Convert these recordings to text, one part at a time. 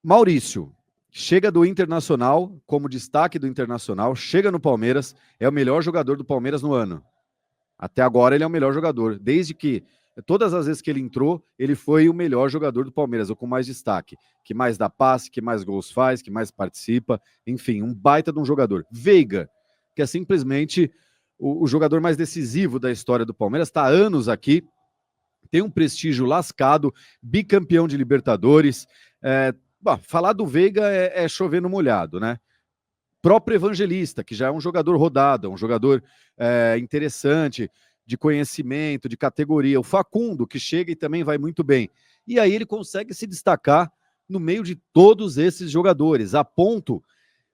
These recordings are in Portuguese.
Maurício, chega do Internacional, como destaque do Internacional, chega no Palmeiras, é o melhor jogador do Palmeiras no ano. Até agora ele é o melhor jogador, desde que todas as vezes que ele entrou, ele foi o melhor jogador do Palmeiras, ou com mais destaque, que mais dá passe, que mais gols faz, que mais participa, enfim, um baita de um jogador. Veiga, que é simplesmente o jogador mais decisivo da história do Palmeiras, está há anos aqui, tem um prestígio lascado, bicampeão de Libertadores. Falar do Veiga é chover no molhado, né? Próprio Evangelista, que já é um jogador rodado, um jogador interessante, de conhecimento, de categoria. O Facundo, que chega e também vai muito bem. E aí ele consegue se destacar no meio de todos esses jogadores, a ponto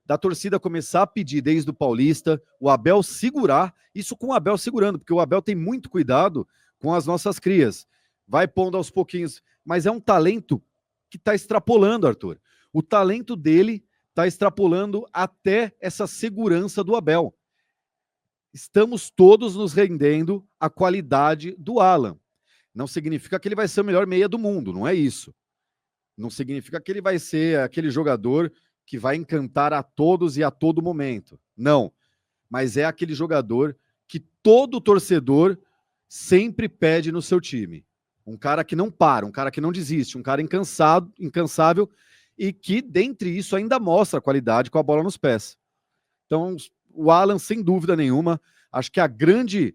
da torcida começar a pedir desde o Paulista, o Abel segurar, isso com o Abel segurando, porque o Abel tem muito cuidado com as nossas crias. Vai pondo aos pouquinhos, mas é um talento que está extrapolando, Arthur. O talento dele está extrapolando até essa segurança do Abel. Estamos todos nos rendendo à qualidade do Alan. Não significa que ele vai ser o melhor meia do mundo, não é isso. Não significa que ele vai ser aquele jogador que vai encantar a todos e a todo momento. Não. Mas é aquele jogador que todo torcedor sempre pede no seu time. Um cara que não para, um cara que não desiste, um cara incansável e que, dentre isso, ainda mostra a qualidade com a bola nos pés. Então, o Alan, sem dúvida nenhuma, acho que a grande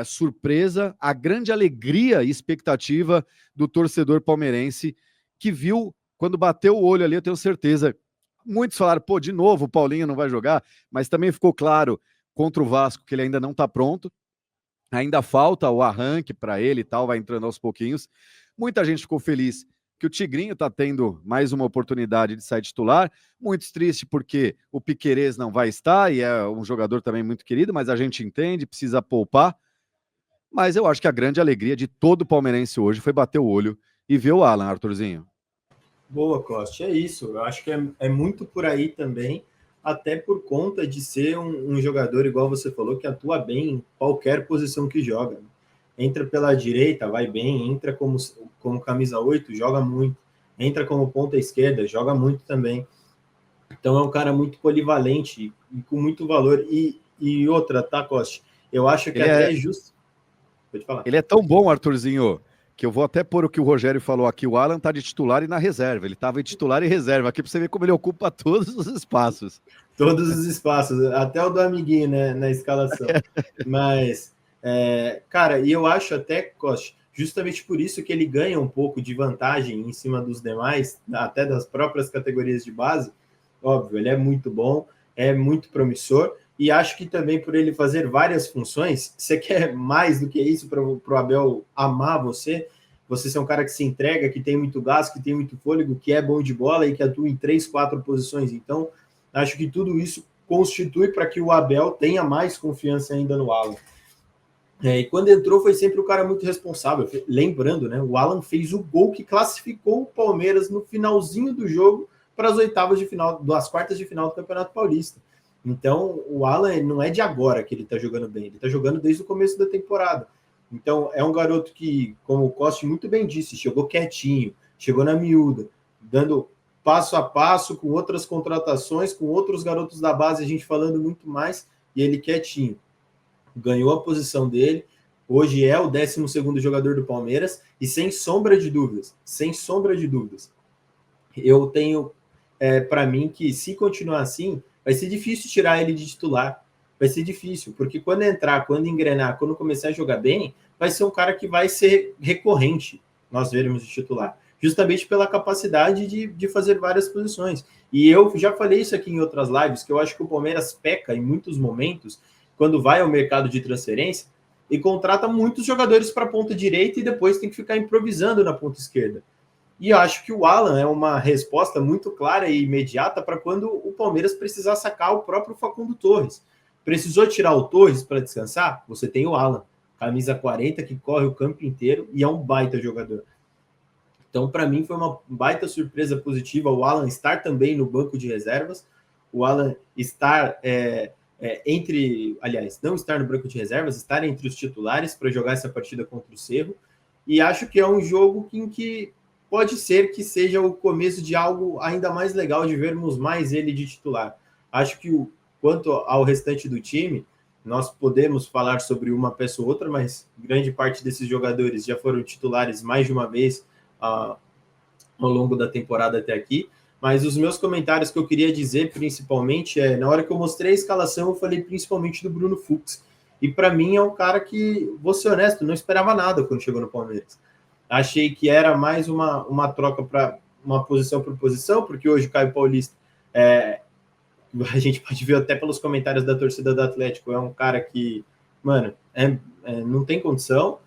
surpresa, a grande alegria e expectativa do torcedor palmeirense que viu, quando bateu o olho ali, eu tenho certeza, muitos falaram, pô, de novo o Paulinho não vai jogar, mas também ficou claro contra o Vasco que ele ainda não está pronto, ainda falta o arranque para ele e tal, vai entrando aos pouquinhos. Muita gente ficou feliz que o Tigrinho está tendo mais uma oportunidade de sair titular, muito triste porque o Piquerez não vai estar, e é um jogador também muito querido, mas a gente entende, precisa poupar, mas eu acho que a grande alegria de todo palmeirense hoje foi bater o olho e ver o Alan, Arthurzinho. Boa, Costa, é isso. Eu acho que é muito por aí também, até por conta de ser um jogador, igual você falou, que atua bem em qualquer posição que joga. Entra pela direita, vai bem, entra como camisa 8, joga muito. Entra como ponta esquerda, joga muito também. Então é um cara muito polivalente e com muito valor. E outra, tá, Costa? Eu acho que até é justo. Pode falar. Ele é tão bom, Arthurzinho, que eu vou até pôr o que o Rogério falou aqui. O Alan tá de titular e na reserva. Ele estava em titular e reserva. Aqui para você ver como ele ocupa todos os espaços. Todos os espaços, até o do amiguinho, né, na escalação. Mas, cara, e eu acho até, Costa, justamente por isso que ele ganha um pouco de vantagem em cima dos demais, até das próprias categorias de base. Óbvio, ele é muito bom, é muito promissor, e acho que também por ele fazer várias funções, você quer mais do que isso para o Abel amar você ser um cara que se entrega, que tem muito gás, que tem muito fôlego, que é bom de bola e que atua em 3, 4 posições. Então, acho que tudo isso constitui para que o Abel tenha mais confiança ainda no Alan. E quando entrou, foi sempre o cara muito responsável. Lembrando, né? O Alan fez o gol que classificou o Palmeiras no finalzinho do jogo para as oitavas de final, das quartas de final do Campeonato Paulista. Então, o Alan não é de agora que ele está jogando bem, ele está jogando desde o começo da temporada. Então, é um garoto que, como o Costa muito bem disse, chegou quietinho, chegou na miúda, dando passo a passo, com outras contratações, com outros garotos da base, a gente falando muito mais, e ele quietinho. Ganhou a posição dele, hoje é o 12º jogador do Palmeiras, e sem sombra de dúvidas, eu tenho para mim que se continuar assim, vai ser difícil tirar ele de titular, vai ser difícil, porque quando entrar, quando engrenar, quando começar a jogar bem, vai ser um cara que vai ser recorrente, nós veremos de titular, justamente pela capacidade de fazer várias posições. E eu já falei isso aqui em outras lives, que eu acho que o Palmeiras peca em muitos momentos, quando vai ao mercado de transferência, e contrata muitos jogadores para a ponta direita e depois tem que ficar improvisando na ponta esquerda. E eu acho que o Alan é uma resposta muito clara e imediata para quando o Palmeiras precisar sacar o próprio Facundo Torres. Precisou tirar o Torres para descansar? Você tem o Alan, camisa 40, que corre o campo inteiro e é um baita jogador. Então, para mim, foi uma baita surpresa positiva o Alan estar também no banco de reservas, o Alan estar não estar no banco de reservas, estar entre os titulares para jogar essa partida contra o Cerro. E acho que é um jogo em que pode ser que seja o começo de algo ainda mais legal de vermos mais ele de titular. Acho que quanto ao restante do time, nós podemos falar sobre uma peça ou outra, mas grande parte desses jogadores já foram titulares mais de uma vez ao longo da temporada até aqui. Mas os meus comentários que eu queria dizer, principalmente, na hora que eu mostrei a escalação, eu falei principalmente do Bruno Fux. E para mim é um cara que, vou ser honesto, não esperava nada quando chegou no Palmeiras. Achei que era mais uma troca para uma posição por posição, porque hoje o Caio Paulista, a gente pode ver até pelos comentários da torcida do Atlético, é um cara que, mano, não tem condição.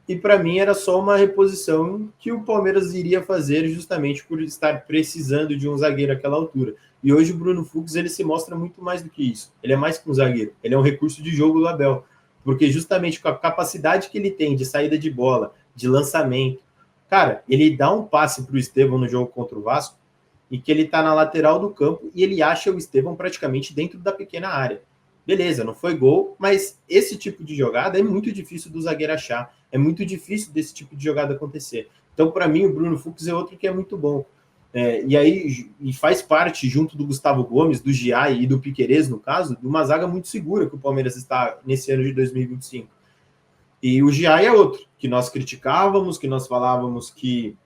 E para mim era só uma reposição que o Palmeiras iria fazer justamente por estar precisando de um zagueiro àquela altura. E hoje o Bruno Fux, ele se mostra muito mais do que isso. Ele é mais que um zagueiro, ele é um recurso de jogo do Abel, porque justamente com a capacidade que ele tem de saída de bola, de lançamento, cara, ele dá um passe para o Estevão no jogo contra o Vasco, e que ele está na lateral do campo e ele acha o Estevão praticamente dentro da pequena área. Beleza, não foi gol, mas esse tipo de jogada é muito difícil do zagueiro achar, é muito difícil desse tipo de jogada acontecer. Então, para mim, o Bruno Fux é outro que é muito bom. E faz parte, junto do Gustavo Gomes, do Giai e do Piquerez, no caso, de uma zaga muito segura que o Palmeiras está nesse ano de 2025. E o Giai é outro, que nós criticávamos, que nós falávamos que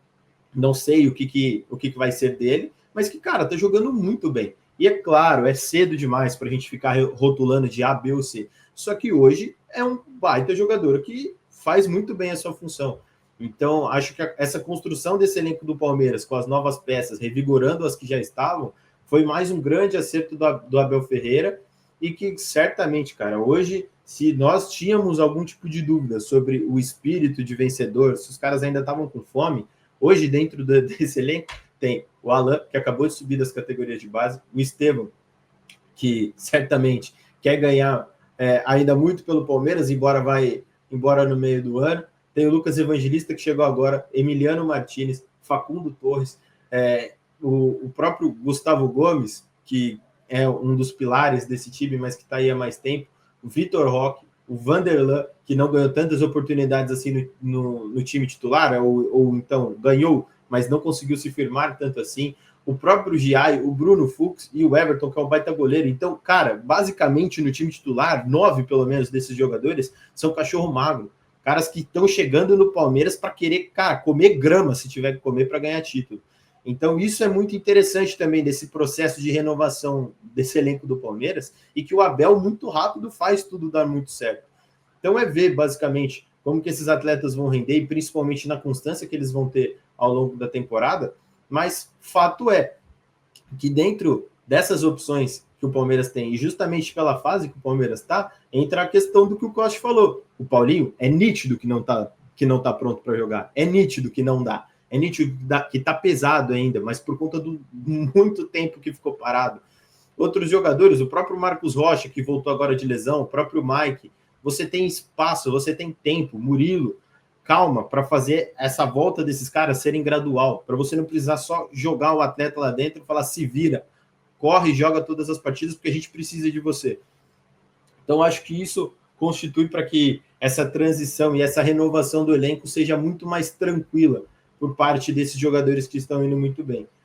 não sei o que vai ser dele, mas que, cara, tá jogando muito bem. E é claro, é cedo demais para a gente ficar rotulando de A, B ou C. Só que hoje é um baita jogador que faz muito bem a sua função. Então, acho que essa construção desse elenco do Palmeiras, com as novas peças, revigorando as que já estavam, foi mais um grande acerto do Abel Ferreira, e que certamente, cara, hoje, se nós tínhamos algum tipo de dúvida sobre o espírito de vencedor, se os caras ainda estavam com fome, hoje, dentro desse elenco, tem o Alan, que acabou de subir das categorias de base, o Estevão, que certamente quer ganhar ainda muito pelo Palmeiras, embora no meio do ano. Tem o Lucas Evangelista, que chegou agora, Emiliano Martinez, Facundo Torres, o próprio Gustavo Gomes, que é um dos pilares desse time, mas que está aí há mais tempo, o Vitor Roque, o Vanderlan, que não ganhou tantas oportunidades assim no time titular, ou então ganhou, mas não conseguiu se firmar tanto assim. O próprio Giai, o Bruno Fux e o Everton, que é um baita goleiro. Então, cara, basicamente no time titular, 9 pelo menos desses jogadores são cachorro magro. Caras que estão chegando no Palmeiras para querer, cara, comer grama se tiver que comer para ganhar título. Então, isso é muito interessante também desse processo de renovação desse elenco do Palmeiras, e que o Abel muito rápido faz tudo dar muito certo. Então, ver basicamente como que esses atletas vão render, e principalmente na constância que eles vão ter ao longo da temporada, mas fato é que dentro dessas opções que o Palmeiras tem, e justamente pela fase que o Palmeiras está, entra a questão do que o Costa falou. O Paulinho é nítido que não tá pronto para jogar, é nítido que não dá, é nítido que tá pesado ainda, mas por conta do muito tempo que ficou parado. Outros jogadores, o próprio Marcos Rocha, que voltou agora de lesão, o próprio Mike, você tem espaço, você tem tempo, Murilo, calma, para fazer essa volta desses caras serem gradual, para você não precisar só jogar o atleta lá dentro e falar, se vira, corre e joga todas as partidas, porque a gente precisa de você. Então, acho que isso constitui para que essa transição e essa renovação do elenco seja muito mais tranquila por parte desses jogadores que estão indo muito bem.